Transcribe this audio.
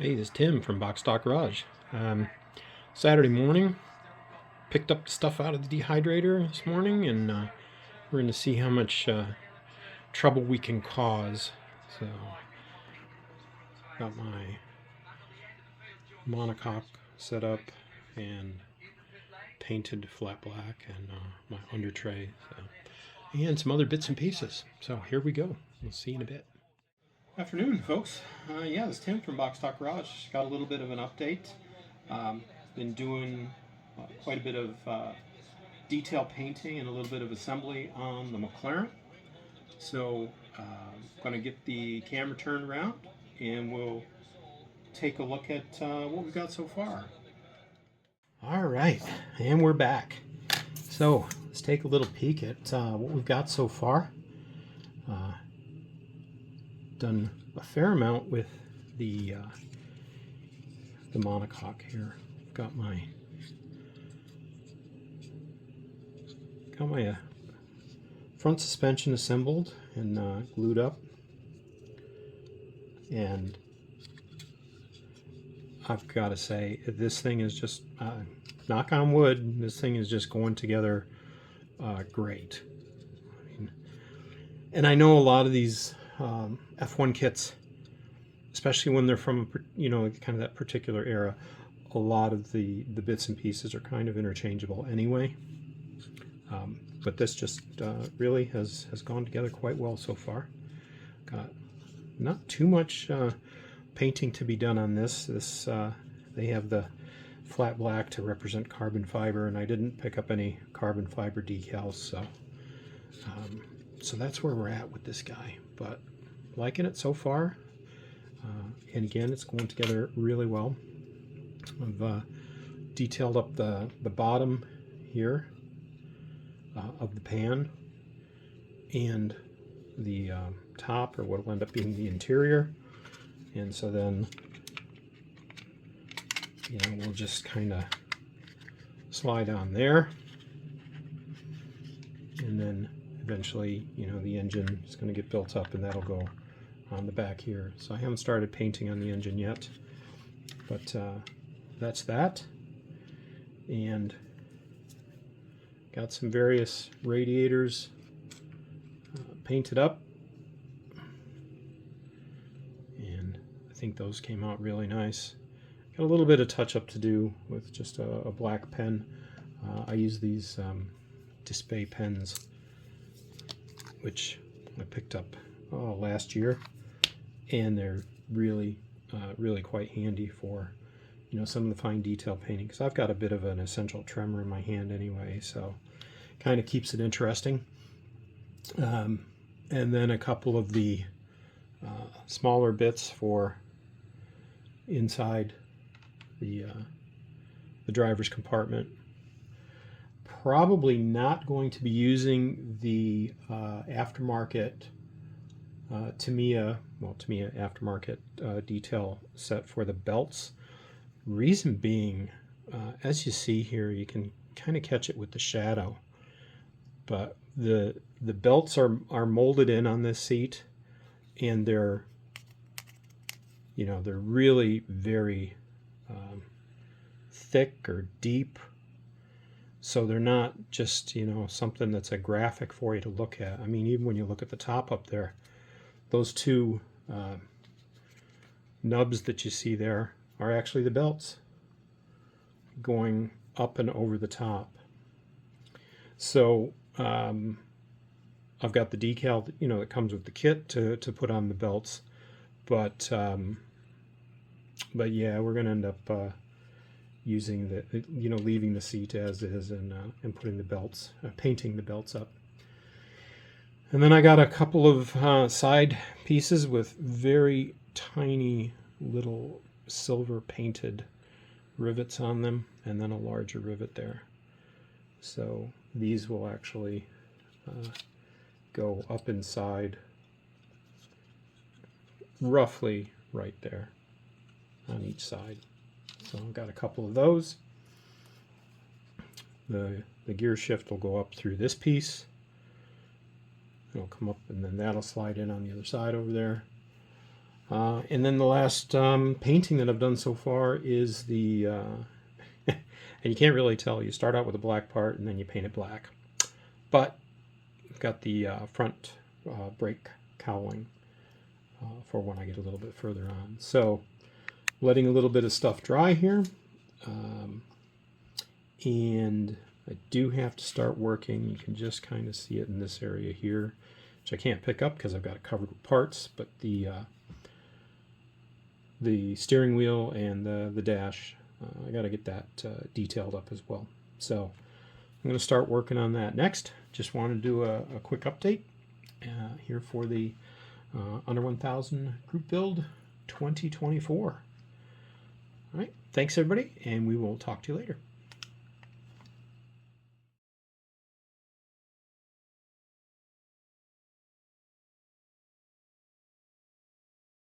Hey, this is Tim from Box Stock Garage. Saturday morning, picked up the stuff out of the dehydrator this morning, and we're going to see how much trouble we can cause. So, got my monocoque set up and painted flat black, and my under tray, and some other bits and pieces. So here we go. We'll see you in a bit. Afternoon, folks. Yeah, this is Tim from Box Stock Garage. Got a little bit of an update. Been doing quite a bit of detail painting and a little bit of assembly on the McLaren. So I'm going to get the camera turned around and we'll take a look at what we've got so far. All right, and we're back. So let's take a little peek at what we've got so far. Done a fair amount with the monocoque here. Got my front suspension assembled and glued up, and I've got to say this thing is just knock on wood, this thing is just going together great. And I know a lot of these F1 kits, especially when they're from kind of that particular era, a lot of the bits and pieces are kind of interchangeable anyway. But this just really has gone together quite well so far. Got not too much painting to be done on this. They have the flat black to represent carbon fiber, and I didn't pick up any carbon fiber decals, so that's where we're at with this guy. But liking it so far, and again, it's going together really well. I've detailed up the bottom here of the pan, and the top, or what will end up being the interior. And so then, we'll just kind of slide on there, and then eventually, the engine is going to get built up, and that'll go on the back here. So I haven't started painting on the engine yet, but that's that. And got some various radiators painted up, and I think those came out really nice. Got a little bit of touch up to do with just a black pen. I use these Display pens, which I picked up last year, and they're really quite handy for some of the fine detail painting, because I've got a bit of an essential tremor in my hand anyway, so kind of keeps it interesting. And then a couple of the smaller bits for inside the driver's compartment. Probably not going to be using the aftermarket Tamiya aftermarket detail set for the belts. Reason being, as you see here, you can kind of catch it with the shadow, but the belts are molded in on this seat, and they're really very thick or deep, so they're not just something that's a graphic for you to look at. I mean, even when you look at the top up there, those two nubs that you see there are actually the belts going up and over the top. So I've got the decal that comes with the kit to put on the belts, but yeah, we're going to end up using leaving the seat as is, and putting the belts, painting the belts up. And then I got a couple of side pieces with very tiny little silver painted rivets on them, and then a larger rivet there. So these will actually go up inside roughly right there on each side. So I've got a couple of those. The gear shift will go up through this piece. It'll come up, and then that'll slide in on the other side over there. And then the last painting that I've done so far is the, and you can't really tell, you start out with a black part and then you paint it black. But I've got the front brake cowling for when I get a little bit further on. So letting a little bit of stuff dry here. And I do have to start working. You can just kind of see it in this area here, which I can't pick up because I've got it covered with parts, but the steering wheel and the dash, I got to get that detailed up as well. So I'm going to start working on that next. Just want to do a quick update here for the Under 1000 Group Build 2024. All right, thanks everybody, and we will talk to you later.